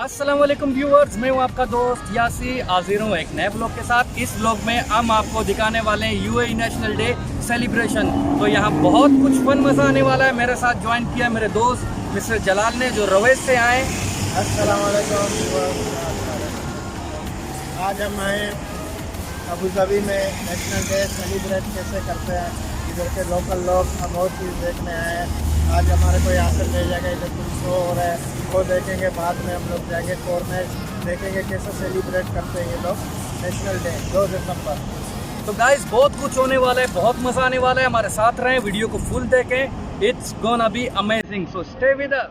अस्सलाम वालेकुम व्यूअर्स, मैं हूं आपका दोस्त यासी हाजिर हूं एक नए ब्लॉग के साथ। इस ब्लॉग में हम आपको दिखाने वाले हैं यूएई नेशनल डे सेलिब्रेशन। तो यहाँ बहुत कुछ फन मज़ा आने वाला है। मेरे साथ ज्वाइन किया मेरे दोस्त मिस्टर जलाल ने, जो रवैत से आए। अस्सलाम वालेकुम। आज हम आए अबू धाबी में नेशनल डे सेलिब्रेट कैसे करते हैं। इधर के लोकल लोग हम और चीज़ देखने आए हैं। आज हमारे को यहाँ से ले जाएगा, इधर कुछ शो हो रहा है वो देखेंगे। बाद में हम लोग जाएंगे कॉर्नर, देखेंगे कैसे सेलिब्रेट करते हैं ये लोग नेशनल डे 2 दिसंबर। तो गाइस बहुत कुछ होने वाला है, बहुत मज़ा आने वाला है। हमारे साथ रहें, वीडियो को फुल देखें। It's gonna be amazing, so stay with us.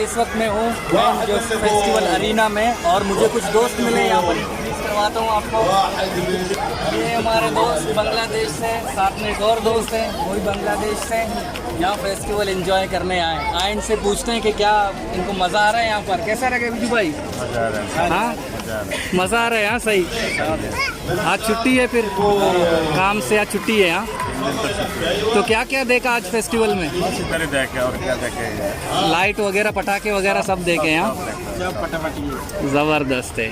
इस वक्त मैं हूँ जो फेस्टिवल अरीना में, और मुझे कुछ दोस्त मिले यहाँ पर। इंट्रोड्यूस करवाता हूँ आपको। ये हमारे दोस्त बांग्लादेश से, साथ में एक और दोस्त है वो भी बांग्लादेश से। यहाँ फेस्टिवल एंजॉय करने आए इनसे पूछते हैं कि क्या इनको मज़ा आ रहा है यहाँ पर। कैसा लगे बिजू भाई? मज़ा आ रहा है। हाँ, मज़ा आ रहा है यहाँ। सही। आज छुट्टी है, फिर काम से आज छुट्टी है यहाँ। तो क्या क्या देखा आज फेस्टिवल में? देखे और क्या देखे, लाइट वगैरह, पटाखे वगैरह सब देखे यहाँ। ज़बरदस्त है।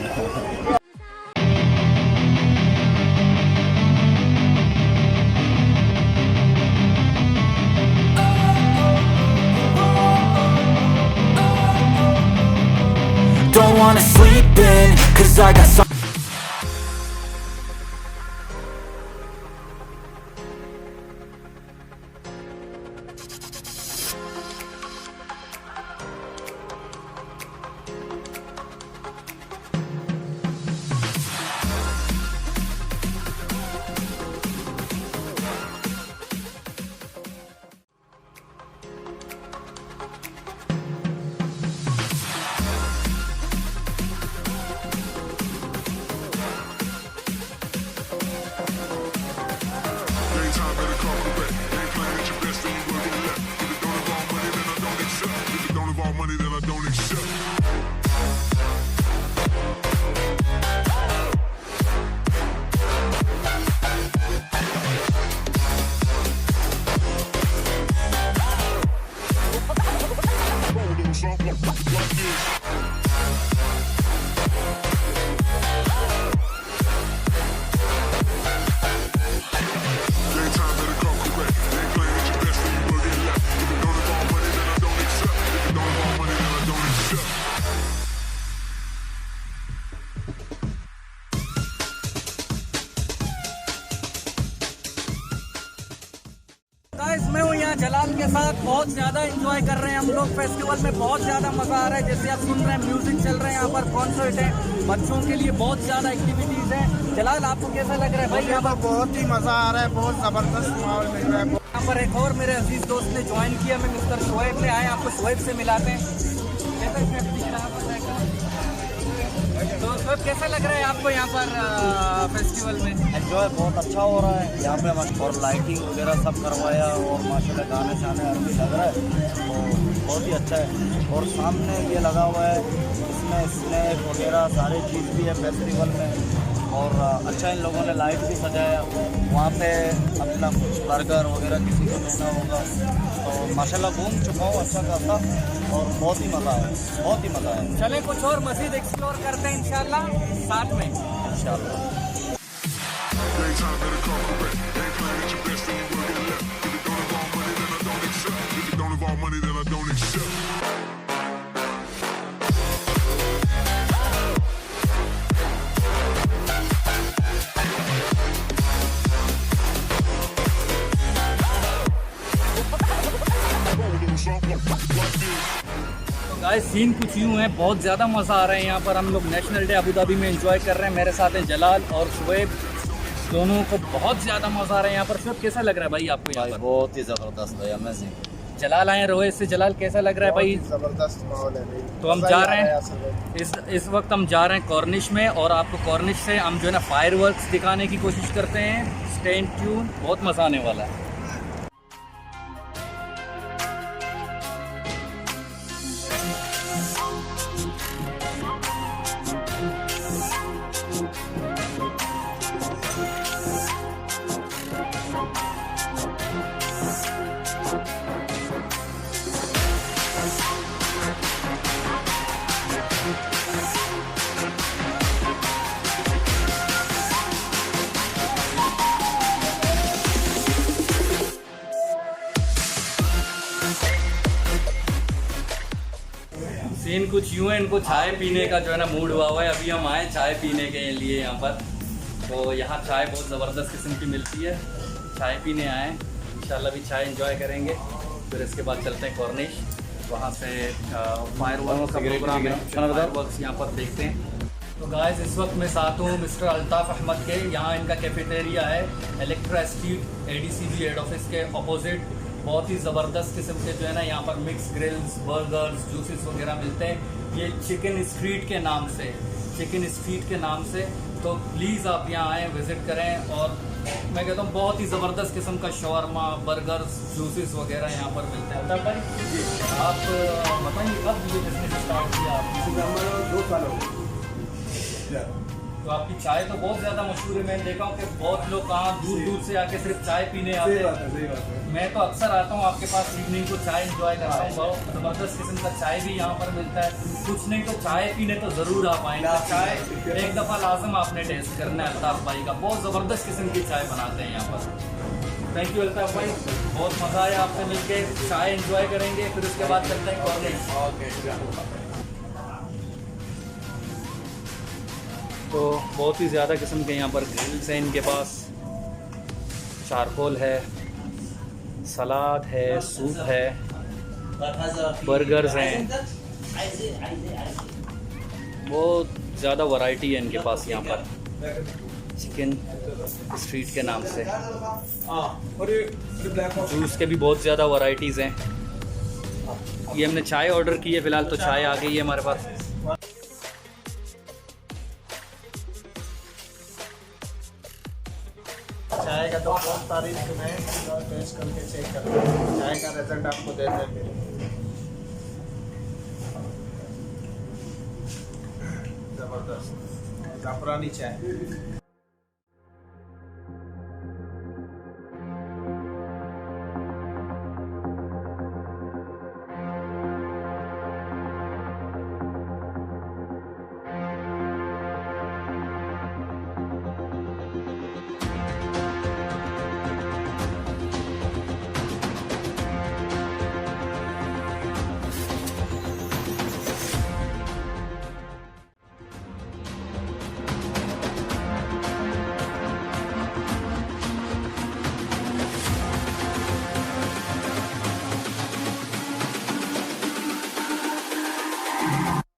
Don't wanna sleep in, 'cause I got some. Guys मैं हूँ यहाँ जलाल के साथ। बहुत ज़्यादा एंजॉय कर रहे हैं हम लोग फेस्टिवल में। बहुत ज़्यादा मज़ा आ रहा है। जैसे आप सुन रहे हैं, म्यूजिक चल रहे हैं यहाँ पर, कॉन्सर्ट है, बच्चों के लिए बहुत ज़्यादा एक्टिविटीज़ हैं। जलाल आपको कैसा लग रहा है भाई? यहाँ पर बहुत ही मज़ा आ रहा है, बहुत ज़बरदस्त माहौल मिल रहा है। यहाँ पर एक और मेरे अजीज दोस्त ने ज्वाइन किया। मैं मिस्टर शोएब ने आए, आपको शोएब से मिलाते हैं। कैसा इसमें दिख रहा है? तो शोएब कैसा लग रहा है आपको यहाँ पर फेस्टिवल में? एंजॉय बहुत अच्छा हो रहा है यहाँ पे। और लाइटिंग वगैरह सब करवाया, और माशाल्लाह गाने शाने हर भी लग रहा है, तो बहुत ही अच्छा है। और सामने ये लगा हुआ है, इसमें स्नैक वगैरह सारी चीज़ भी है फेस्टिवल में। और अच्छा इन लोगों ने लाइट भी सजाया। वहाँ पे अपना कुछ बर्गर वगैरह किसी को लेना होगा, तो माशाल्लाह घूम चुका हूँ अच्छा खासा, और बहुत ही मज़ा आया, बहुत ही मज़ा आया। चले कुछ और मज़ीद एक्सप्लोर करते हैं इंशाल्लाह साथ में। इंशाल्लाह। गाइस सीन कुछ यूँ है, बहुत ज़्यादा मज़ा आ रहा है यहाँ पर। हम लोग नेशनल डे अबू धाबी में एंजॉय कर रहे हैं। मेरे साथ हैं जलाल और शुएब। दोनों को बहुत ज़्यादा मज़ा आ रहा है यहाँ पर। सब कैसा लग रहा है भाई आपको यहाँ भाई पर? बहुत ही ज़बरदस्त भाई, अमेजिंग। जलाल आए रोहित से। जलाल कैसा लग रहा है भाई? जबरदस्त माहौल है भाई। तो हम मजा जा ही आ रहे रहा है हैं असल में। इस वक्त हम जा रहे हैं कॉर्निश में, और आपको कॉर्निश से हम जो है ना फायर वर्क्स दिखाने की कोशिश करते हैं। स्टे ट्यून, बहुत मज़ा आने वाला है। सीन कुछ यूँ है, इनको चाय पीने का जो है ना मूड हुआ हुआ है। अभी हम आए चाय पीने के लिए यहाँ पर। तो यहाँ चाय बहुत ज़बरदस्त किस्म की मिलती है। चाय पीने आए, इंशाल्लाह भी चाय एंजॉय करेंगे। फिर इसके बाद चलते हैं कॉर्निश, वहाँ से फायर वर्क का प्रोग्राम है, फायर वर्क्स यहाँ पर देखते हैं। तो गाइस इस वक्त मैं साथ हूँ मिस्टर अल्ताफ़ अहमद के। यहाँ इनका कैफेटेरिया है Electra street ADCB head office के अपोजिट। बहुत ही ज़बरदस्त किस्म के जो है ना यहाँ पर मिक्स ग्रिल्स, बर्गर्स, जूसेस वगैरह मिलते हैं। ये चिकन स्ट्रीट के नाम से, चिकन स्ट्रीट के नाम से। तो प्लीज़ आप यहाँ आएँ, विज़िट करें। और मैं कहता हूँ बहुत ही ज़बरदस्त किस्म का शवारमा, बर्गर्स, जूसेस वगैरह यहाँ पर मिलते हैं। अल्ताफ़ भाई आप बताइए कब ये बिजनेस स्टार्ट किया आपने? 2 साल हो गए। तो आपकी चाय तो बहुत ज़्यादा मशहूर है। मैंने देखा हूँ कि बहुत लोग कहाँ दूर दूर से आके सिर्फ चाय पीने आते हैं। सही बात है। मैं तो अक्सर आता हूँ आपके पास, इवनिंग को चाय एंजॉय करता हूँ। बहुत ज़बरदस्त किस्म का चाय भी यहाँ पर मिलता है। कुछ नहीं तो चाय पीने तो ज़रूर आप आएंगे। चाय एक दफ़ा लाजम आपने टेस्ट करना है अल्ताफ़ भाई का। बहुत ज़बरदस्त किस्म की चाय बनाते हैं यहाँ पर। थैंक यू अल्ताफ़ भाई, बहुत मज़ा आया आपसे मिलके। चाय एंजॉय करेंगे, फिर उसके बाद चलते हैं कॉर्निश। तो बहुत ही ज़्यादा किस्म के यहाँ पर ग्रिल्स हैं इनके पास। चारकोल है, सलाद है, सूप है, बर्गर्स हैं। बहुत ज़्यादा वैरायटी है इनके पास यहाँ पर, चिकन स्ट्रीट के नाम से। जूस के भी बहुत ज़्यादा वैराइटीज़ हैं। ये हमने चाय ऑर्डर की है फ़िलहाल, तो चाय आ गई है हमारे पास। चाय का तो बहुत तारीफ सुने, टेस्ट करके चेक करते हैं। चाय का रिजल्ट आपको दे देंगे। जबरदस्त जाफरानी चाय।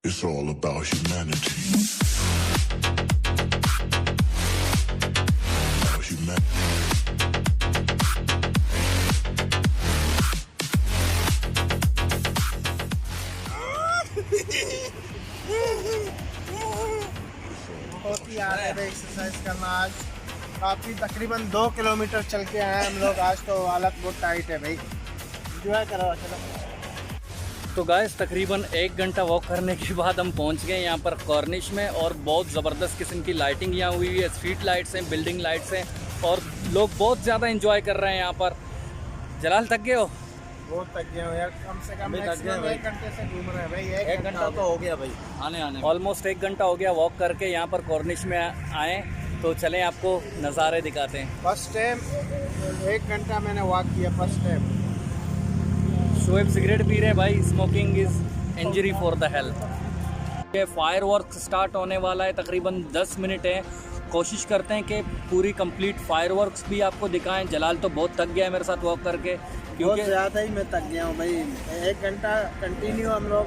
It's all about humanity. बहुत ही याद है भाई एक्सरसाइज करना। आज काफ़ी तकरीबन 2 किलोमीटर चल के आए हम लोग। आज तो हालत बहुत टाइट है भाई। एंजॉय करो, चलो। तो गाइस तकरीबन 1 घंटा वॉक करने के बाद हम पहुंच गए यहाँ पर कॉर्निश में। और बहुत ज़बरदस्त किस्म की लाइटिंग यहाँ हुई है, स्ट्रीट लाइट्स हैं, बिल्डिंग लाइट्स हैं, और लोग बहुत ज़्यादा एंजॉय कर रहे हैं यहाँ पर। जलाल थक गए हो? बहुत थक गए हो यार, कम से कम मैक्सिमम 1 घंटे से घूम रहे हैं भाई। 1 घंटा तो हो गया भाई आने ऑलमोस्ट 1 घंटा हो गया वॉक करके यहाँ पर कॉर्निश में आए। तो चलें आपको नज़ारे दिखाते हैं। फर्स्ट टाइम 1 घंटा मैंने वॉक किया, first time. Shoaib cigarette P रहे भाई। Smoking is injury for the health. ये फायर वर्क स्टार्ट होने वाला है, तकरीबन 10 मिनट है। कोशिश करते हैं कि पूरी कंप्लीट फायर वर्क्स भी आपको दिखाएं। जलाल तो बहुत थक गया है मेरे साथ वॉक करके, बहुत ज़्यादा ही मैं थक गया हूँ भाई। 1 घंटा कंटिन्यू हम लोग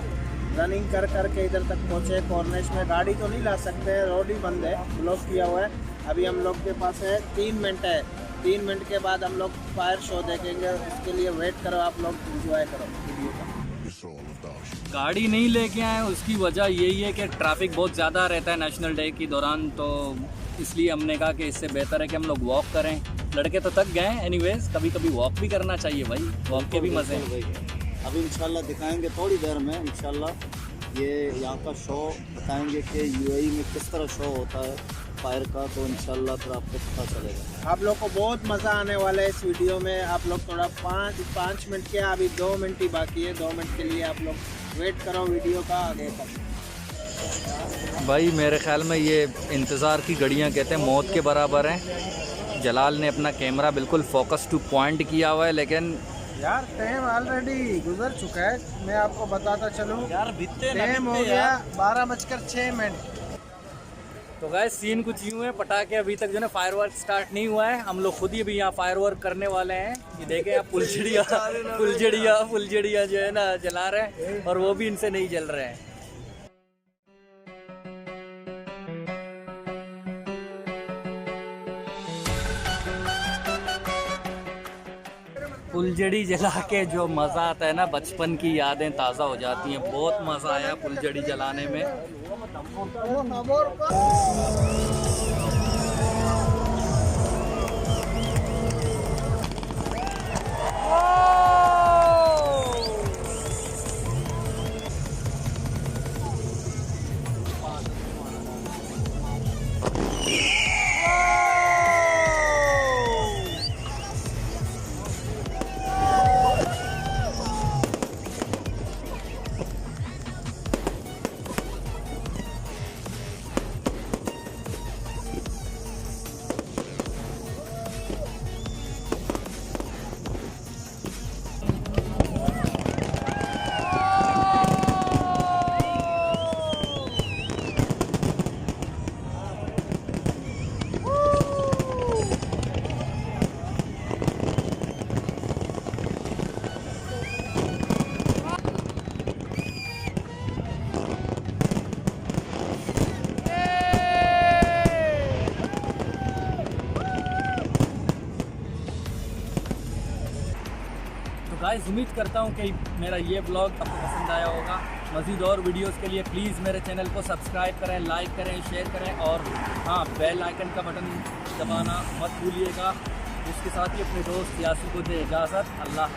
रनिंग कर करके इधर तक पहुँचे। कॉर्निश में गाड़ी तो नहीं ला सकते, रोड ही बंद है, ब्लॉक किया हुआ है। अभी हम लोग के पास है 3 मिनट है, 3 मिनट के बाद हम लोग फायर शो देखेंगे, उसके लिए वेट करो, आप लोग एंजॉय करो वीडियो का। It's all about humanity. गाड़ी नहीं लेके आए, उसकी वजह यही है कि ट्रैफिक बहुत ज़्यादा रहता है नेशनल डे के दौरान, तो इसलिए हमने कहा कि इससे बेहतर है कि हम लोग वॉक करें। लड़के तो थक गए हैं, एनीवेज कभी कभी वॉक भी करना चाहिए भाई, वॉक के भी मज़े हैं। अभी इंशाल्लाह दिखाएंगे थोड़ी देर में, इंशाल्लाह ये यहाँ का शो बताएंगे कि यूएई में किस तरह शो होता है फायर का, तो इंशाल्लाह फिर आपको पता चलेगा। आप लोग को बहुत मज़ा आने वाला है इस वीडियो में। आप लोग थोड़ा 5 मिनट के, अभी 2 मिनट ही बाकी है, 2 मिनट के लिए आप लोग वेट करो वीडियो का आगे तक। भाई मेरे ख्याल में ये इंतज़ार की घड़ियाँ कहते हैं मौत के बराबर हैं। जलाल ने अपना कैमरा बिल्कुल फोकस टू पॉइंट किया हुआ है, लेकिन यार टाइम ऑलरेडी गुजर चुका है, मैं आपको बताता चलूँ यार बीतते टाइम हो गया 12:06। तो गाइस सीन कुछ यूँ है, पटाखे अभी तक जो है फायरवर्क स्टार्ट नहीं हुआ है। हम लोग खुद ही अभी यहाँ फायरवर्क करने वाले हैं। ये देखें आप फुलझड़िया जो है ना जला रहे हैं, और वो भी इनसे नहीं जल रहे हैं। फुलझड़ी जला के जो मज़ा आता है ना, बचपन की यादें ताज़ा हो जाती हैं। बहुत मज़ा आया फुलझड़ी जलाने में। गाइस उम्मीद करता हूँ कि मेरा ये ब्लॉग आपको पसंद आया होगा। मज़ीद और वीडियोस के लिए प्लीज़ मेरे चैनल को सब्सक्राइब करें, लाइक करें, शेयर करें, और हाँ बेल आइकन का बटन दबाना मत भूलिएगा। इसके साथ ही अपने दोस्त यासिर को दे इजाज़त। अल्लाह।